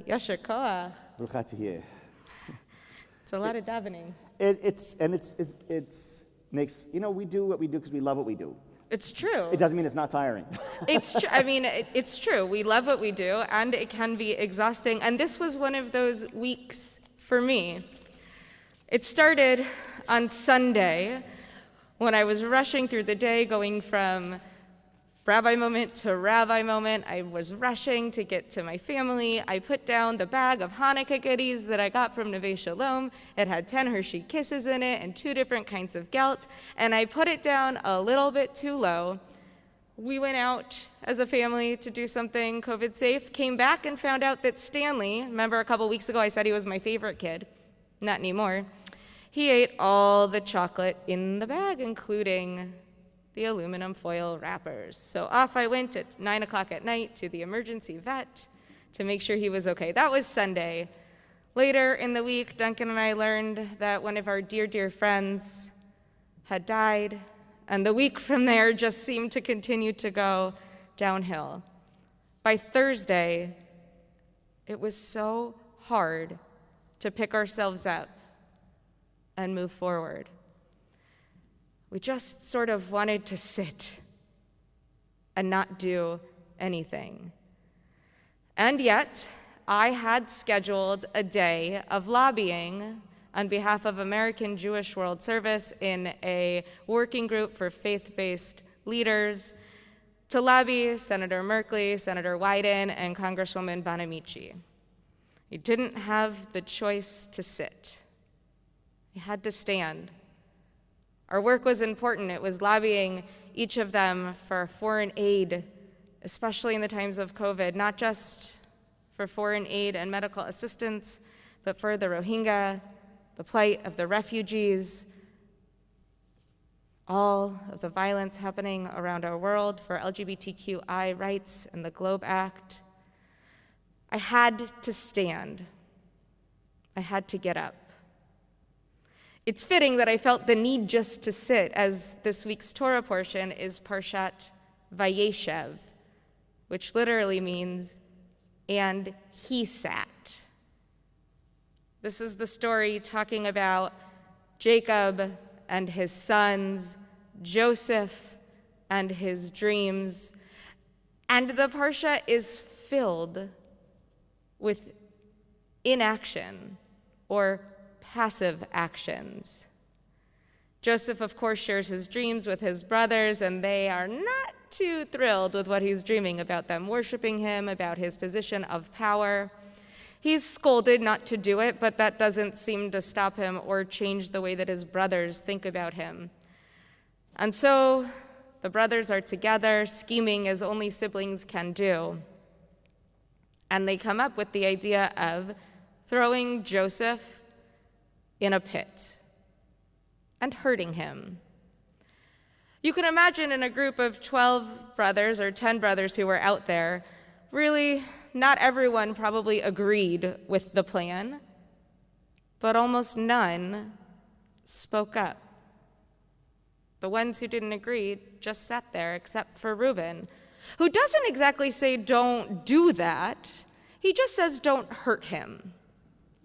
Yasher koach. Baruch atiyeh. It's a lot of davening. It's makes, we do what we do because we love what we do. It's true. It doesn't mean it's not tiring. It's true. I mean, it's true. We love what we do, and it can be exhausting. And this was one of those weeks for me. It started on Sunday when I was rushing through the day, going from rabbi moment to rabbi moment. I was rushing to get to my family. I put down the bag of Hanukkah goodies that I got from Neveh Shalom. It had 10 Hershey Kisses in it and 2 different kinds of gelt, and I put it down a little bit too low. We went out as a family to do something COVID safe, came back and found out that Stanley, remember a couple weeks ago I said he was my favorite kid? Not anymore. He ate all the chocolate in the bag, including the aluminum foil wrappers. So off I went at 9 o'clock at night to the emergency vet to make sure he was okay. That was Sunday. Later in the week, Duncan and I learned that one of our dear, dear friends had died, and the week from there just seemed to continue to go downhill. By Thursday, it was so hard to pick ourselves up and move forward. We just sort of wanted to sit and not do anything. And yet, I had scheduled a day of lobbying on behalf of American Jewish World Service in a working group for faith-based leaders to lobby Senator Merkley, Senator Wyden, and Congresswoman Bonamici. We didn't have the choice to sit. We had to stand. Our work was important. It was lobbying each of them for foreign aid, especially in the times of COVID, not just for foreign aid and medical assistance, but for the Rohingya, the plight of the refugees, all of the violence happening around our world, for LGBTQI rights and the Globe Act. I had to stand. I had to get up. It's fitting that I felt the need just to sit, as this week's Torah portion is Parshat Vayeshev, which literally means, and he sat. This is the story talking about Jacob and his sons, Joseph and his dreams, and the Parsha is filled with inaction or passive actions. Joseph, of course, shares his dreams with his brothers, and they are not too thrilled with what he's dreaming about them worshiping him, about his position of power. He's scolded not to do it, but that doesn't seem to stop him or change the way that his brothers think about him. And so the brothers are together, scheming as only siblings can do. And they come up with the idea of throwing Joseph in a pit and hurting him. You can imagine in a group of 12 brothers or 10 brothers who were out there, really not everyone probably agreed with the plan, but almost none spoke up. The ones who didn't agree just sat there, except for Reuben, who doesn't exactly say don't do that. He just says don't hurt him.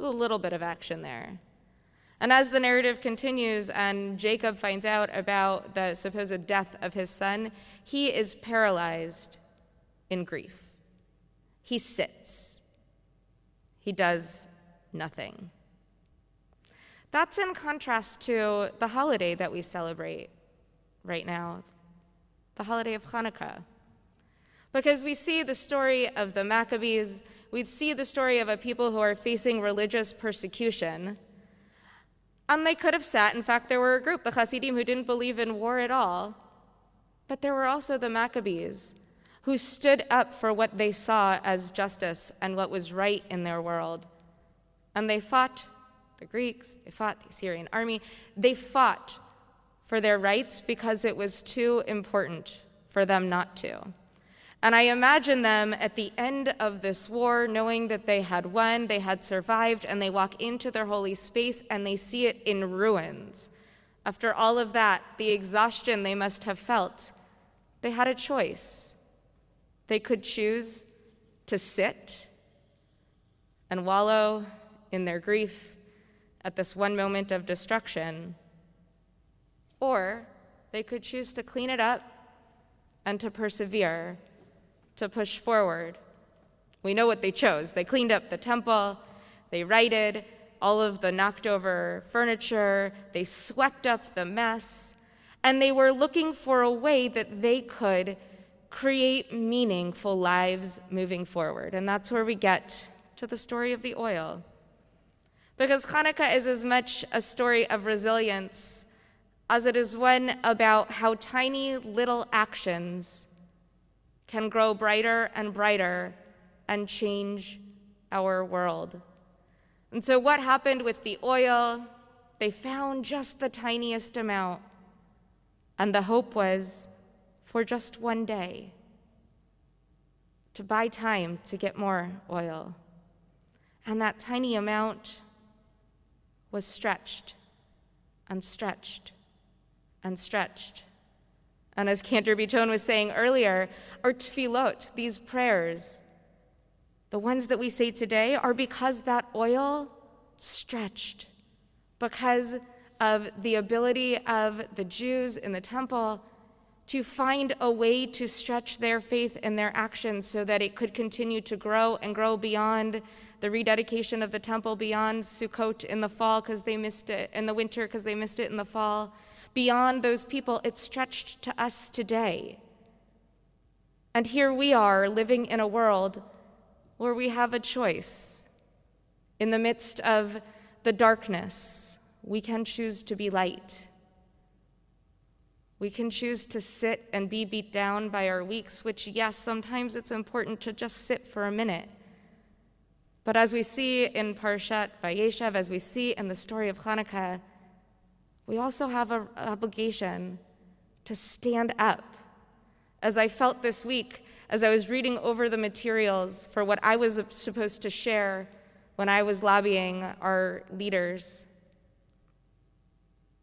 A little bit of action there. And as the narrative continues and Jacob finds out about the supposed death of his son, he is paralyzed in grief. He sits. He does nothing. That's in contrast to the holiday that we celebrate right now, the holiday of Hanukkah. Because we see the story of the Maccabees, we see the story of a people who are facing religious persecution. And they could have sat. In fact, there were a group, the Hasidim, who didn't believe in war at all. But there were also the Maccabees, who stood up for what they saw as justice and what was right in their world. And they fought the Greeks, they fought the Assyrian army. They fought for their rights because it was too important for them not to. And I imagine them at the end of this war, knowing that they had won, they had survived, and they walk into their holy space and they see it in ruins. After all of that, the exhaustion they must have felt, they had a choice. They could choose to sit and wallow in their grief at this one moment of destruction, or they could choose to clean it up and to persevere, to push forward. We know what they chose. They cleaned up the temple, they righted all of the knocked over furniture, they swept up the mess, and they were looking for a way that they could create meaningful lives moving forward. And that's where we get to the story of the oil. Because Hanukkah is as much a story of resilience as it is one about how tiny little actions can grow brighter and brighter and change our world. And so what happened with the oil? They found just the tiniest amount, and the hope was for just one day to buy time to get more oil. And that tiny amount was stretched and stretched and stretched. And as Cantor Biton was saying earlier, our tefillot, these prayers, the ones that we say today, are because that oil stretched, because of the ability of the Jews in the temple to find a way to stretch their faith and their actions so that it could continue to grow and grow beyond the rededication of the temple, beyond Sukkot in the fall because they missed it, in the winter because they missed it in the fall. Beyond those people, it stretched to us today. And here we are living in a world where we have a choice. In the midst of the darkness, we can choose to be light. We can choose to sit and be beat down by our weeks, which, yes, sometimes it's important to just sit for a minute. But as we see in Parshat Vayeshev, as we see in the story of Hanukkah, we also have an obligation to stand up. As I felt this week, as I was reading over the materials for what I was supposed to share when I was lobbying our leaders,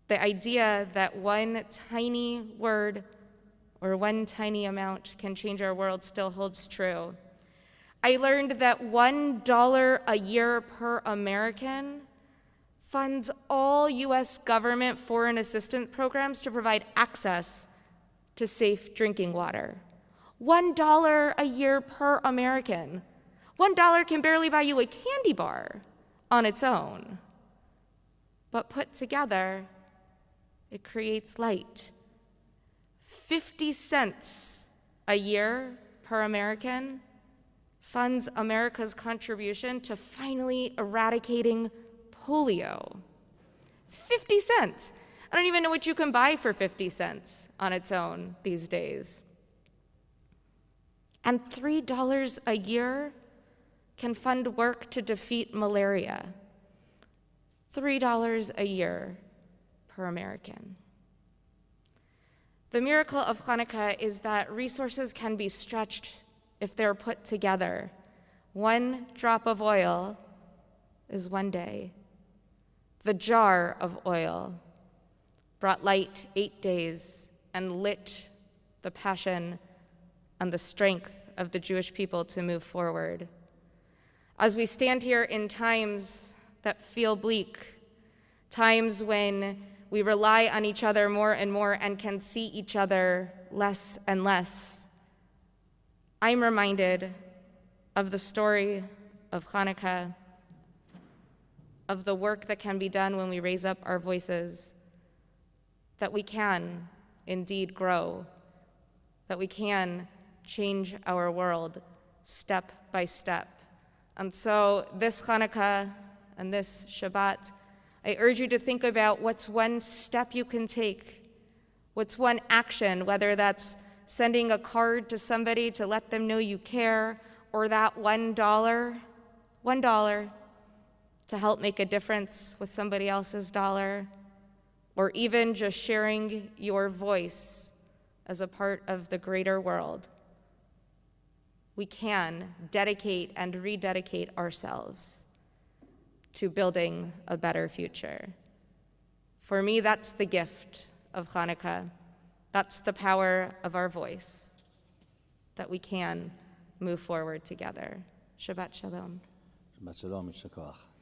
the idea that one tiny word or one tiny amount can change our world still holds true. I learned that $1 a year per American funds all U.S. government foreign assistance programs to provide access to safe drinking water. $1 a year per American. $1 can barely buy you a candy bar on its own. But put together, it creates light. 50 cents a year per American funds America's contribution to finally eradicating polio. 50 cents. I don't even know what you can buy for 50 cents on its own these days. And $3 a year can fund work to defeat malaria. $3 a year per American. The miracle of Hanukkah is that resources can be stretched if they're put together. One drop of oil is one day. The jar of oil brought light 8 days and lit the passion and the strength of the Jewish people to move forward. As we stand here in times that feel bleak, times when we rely on each other more and more and can see each other less and less, I'm reminded of the story of Hanukkah, of the work that can be done when we raise up our voices, that we can indeed grow, that we can change our world step by step. And so this Hanukkah and this Shabbat, I urge you to think about what's one step you can take, what's one action, whether that's sending a card to somebody to let them know you care, or that $1 to help make a difference with somebody else's dollar, or even just sharing your voice as a part of the greater world. We can dedicate and rededicate ourselves to building a better future. For me, that's the gift of Hanukkah. That's the power of our voice, that we can move forward together. Shabbat Shalom. Shabbat Shalom, Yishar Koach.